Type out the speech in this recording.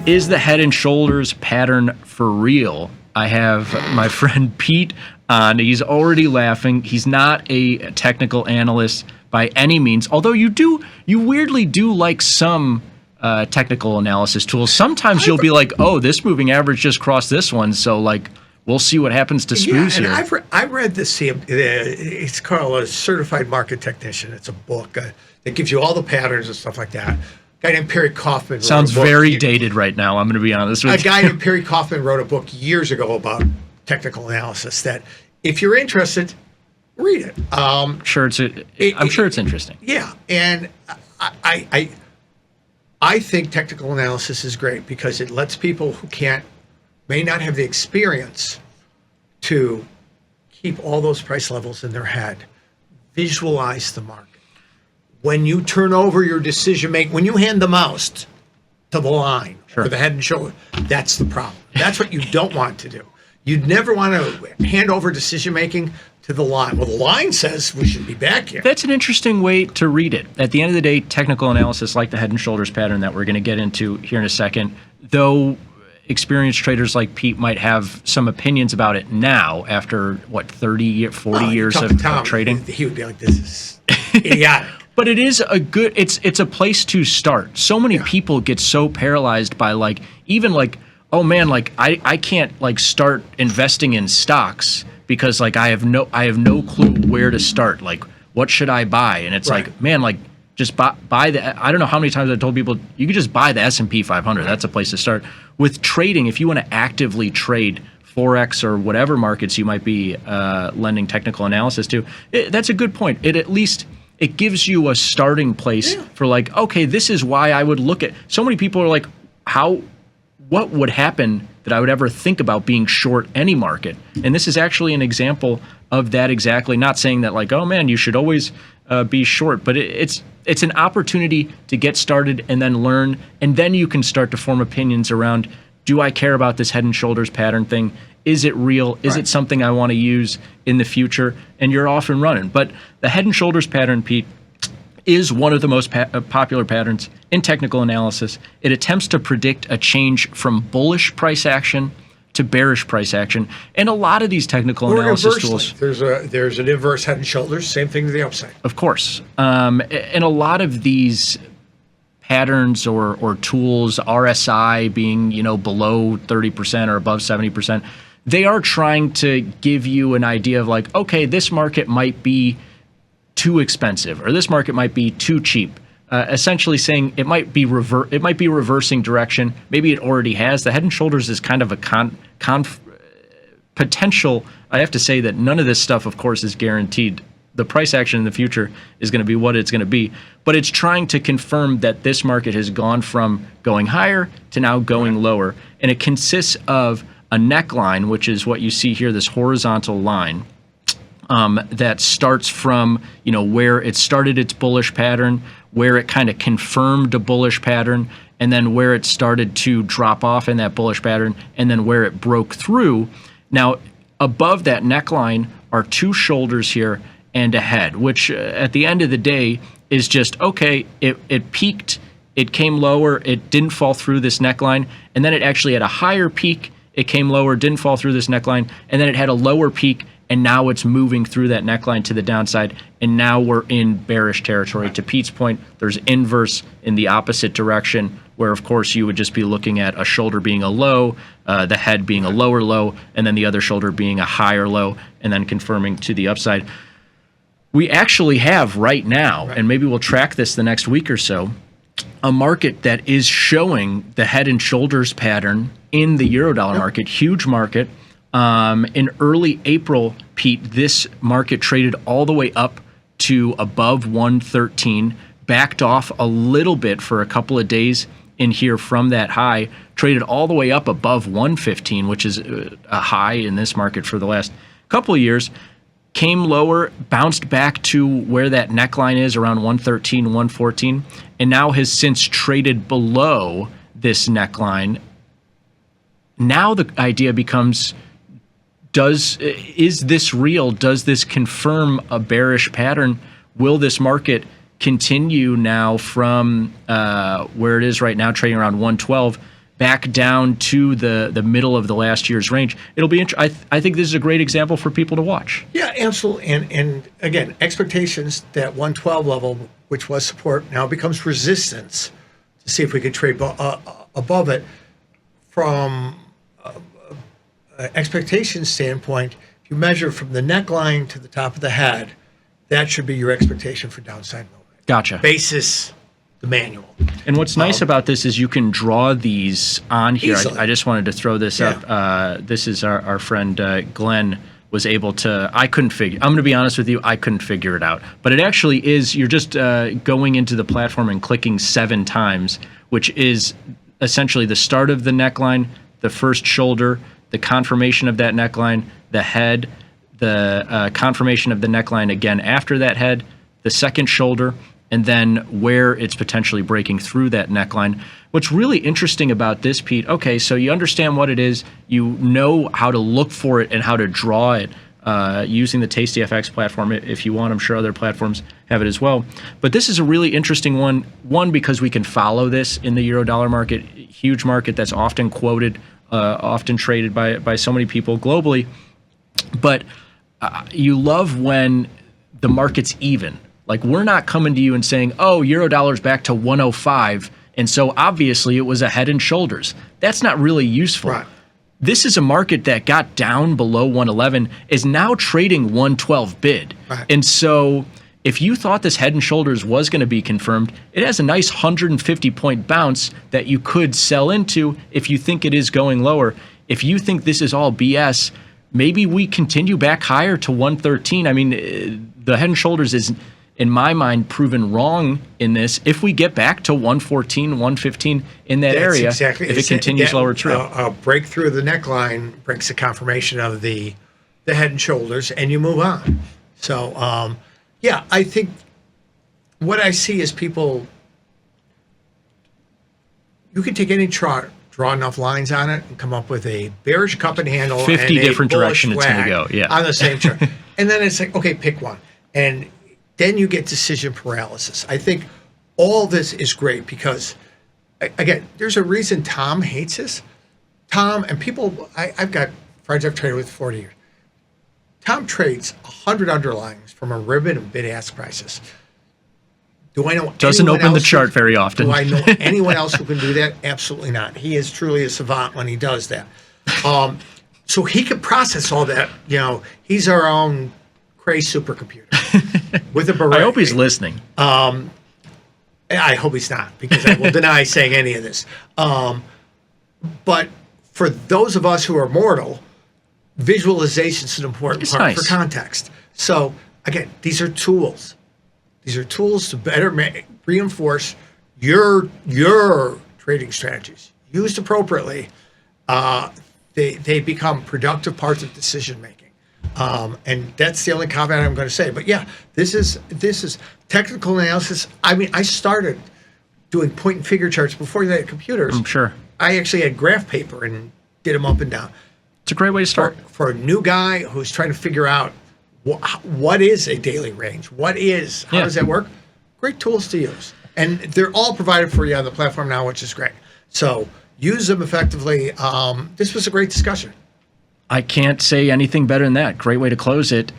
Is the head and shoulders pattern for real? I have my friend Pete on. He's already laughing. He's not a technical analyst by any means, although you weirdly do like some technical analysis tools. Sometimes you'll be like, oh, this moving average just crossed this one, so like we'll see what happens to SPOOs here. I read this. It's called a Certified Market Technician. It's a book that gives you all the patterns and stuff like that. A guy named Perry Kaufman sounds very dated right now. I'm going to be honest with you. A guy named Perry Kaufman wrote a book years ago about technical analysis. That if you're interested, read it. I'm sure it's interesting. Yeah, and I think technical analysis is great because it lets people who may not have the experience to keep all those price levels in their head, visualize the market. When you turn over your decision making, when you hand the mouse to the line or the head and shoulder, that's the problem. That's what you don't want to do. You'd never want to hand over decision making to the line. Well, the line says we should be back here. That's an interesting way to read it. At the end of the day, technical analysis, like the head and shoulders pattern that we're going to get into here in a second, though experienced traders like Pete might have some opinions about it now after, 40 years of trading. He would be like, this is idiotic. But it is it's a place to start. So many people get so paralyzed by oh man, I can't start investing in stocks because I have no clue where to start. What should I buy? And it's just buy the. I don't know how many times I've told people you could just buy the S&P 500. That's a place to start. With trading, if you want to actively trade forex or whatever markets you might be lending technical analysis to, that's a good point. It gives you a starting place for okay, this is why I would look at. So many people are like, what would happen that I would ever think about being short any market? And this is actually an example of that exactly. Not saying that oh man, you should always be short, but it's an opportunity to get started and then learn, and then you can start to form opinions around, do I care about this head and shoulders pattern thing? Is it real? Is it something I want to use in the future? And you're off and running. But the head and shoulders pattern, Pete, is one of the most popular patterns in technical analysis. It attempts to predict a change from bullish price action to bearish price action. And a lot of these technical analysis tools... There's an inverse head and shoulders, same thing to the upside. Of course. And a lot of these patterns or tools, RSI being below 30% or above 70%, they are trying to give you an idea of okay, this market might be too expensive or this market might be too cheap. Essentially saying it might be reversing direction. Maybe it already has. The head and shoulders is kind of a potential. I have to say that none of this stuff, of course, is guaranteed. The price action in the future is going to be what it's going to be. But it's trying to confirm that this market has gone from going higher to now going lower. And it consists of a neckline, which is what you see here, this horizontal line that starts from where it started its bullish pattern, where it kind of confirmed a bullish pattern, and then where it started to drop off in that bullish pattern, and then where it broke through. Now, above that neckline are two shoulders here and a head, which at the end of the day is just, okay, it peaked, it came lower, it didn't fall through this neckline, and then it actually had a higher peak, it came lower, didn't fall through this neckline, and then it had a lower peak, and now it's moving through that neckline to the downside, and now we're in bearish territory. To Pete's point, there's inverse in the opposite direction, where of course you would just be looking at a shoulder being a low, the head being a lower low, and then the other shoulder being a higher low, and then confirming to the upside. We actually have right now, and maybe we'll track this the next week or so, a market that is showing the head and shoulders pattern in the Eurodollar market, huge market. In early April, Pete, this market traded all the way up to above 113, backed off a little bit for a couple of days in here from that high, traded all the way up above 115, which is a high in this market for the last couple of years, came lower, bounced back to where that neckline is around 113, 114, and now has since traded below this neckline. Now the idea becomes, is this real? Does this confirm a bearish pattern? Will this market continue now from where it is right now, trading around 112, back down to the middle of the last year's range. It'll be I think this is a great example for people to watch. Yeah, absolutely. And again, expectations that 112 level, which was support, now becomes resistance to see if we could trade above it. From expectation standpoint, if you measure from the neckline to the top of the head, that should be your expectation for downside movement. Gotcha. Basis the manual. And what's nice about this is you can draw these on here. I just wanted to throw this up. This is our friend Glenn was able to, I couldn't figure, I'm going to be honest with you, I couldn't figure it out. But it actually is, you're just going into the platform and clicking 7 times, which is essentially the start of the neckline, the first shoulder, the confirmation of that neckline, the head, the confirmation of the neckline again after that head, the second shoulder, and then where it's potentially breaking through that neckline. What's really interesting about this, Pete, okay, so you understand what it is, you know how to look for it and how to draw it using the tastyfx platform if you want. I'm sure other platforms have it as well. But this is a really interesting one because we can follow this in the euro-dollar market, huge market that's often quoted, often traded by so many people globally. But you love when the market's even. Like, we're not coming to you and saying, oh, euro dollar's back to 105, and so obviously it was a head and shoulders. That's not really useful. Right. This is a market that got down below 111, is now trading 112 bid. Right. And so if you thought this head and shoulders was going to be confirmed, it has a nice 150-point bounce that you could sell into if you think it is going lower. If you think this is all BS, maybe we continue back higher to 113. I mean, the head and shoulders is, in my mind, proven wrong in this. If we get back to 114, 115 in that area, exactly, if it continues lower true. A breakthrough of the neckline brings the confirmation of the head and shoulders, and you move on. So, yeah, I think what I see is people, you can take any chart, draw enough lines on it, and come up with a bearish cup and handle 50 and different a bullish direction it's going to wag go, yeah. on the same chart. And then it's like, okay, pick one. And then you get decision paralysis. I think all this is great because, again, there's a reason Tom hates this. Tom and people, I've got friends I've traded with 40 years. Tom trades 100 underlyings from a ribbon of bid-ask prices. Do I know Doesn't anyone open the else chart very often. Do I know anyone else who can do that? Absolutely not. He is truly a savant when he does that. So he can process all that. You know, he's our own crazy supercomputer with a beret. I hope he's listening. I hope he's not, because I will deny saying any of this. But for those of us who are mortal, visualization is an important part for context. So again, these are tools. These are tools to better reinforce your trading strategies. Used appropriately, they become productive parts of decision making. And that's the only caveat I'm going to say. But yeah, this is technical analysis. I mean, I started doing point and figure charts before they had computers. I'm sure. I actually had graph paper and did them up and down. It's a great way to start. For a new guy who's trying to figure out what is a daily range, how does that work? Great tools to use. And they're all provided for you on the platform now, which is great. So use them effectively. This was a great discussion. I can't say anything better than that. Great way to close it.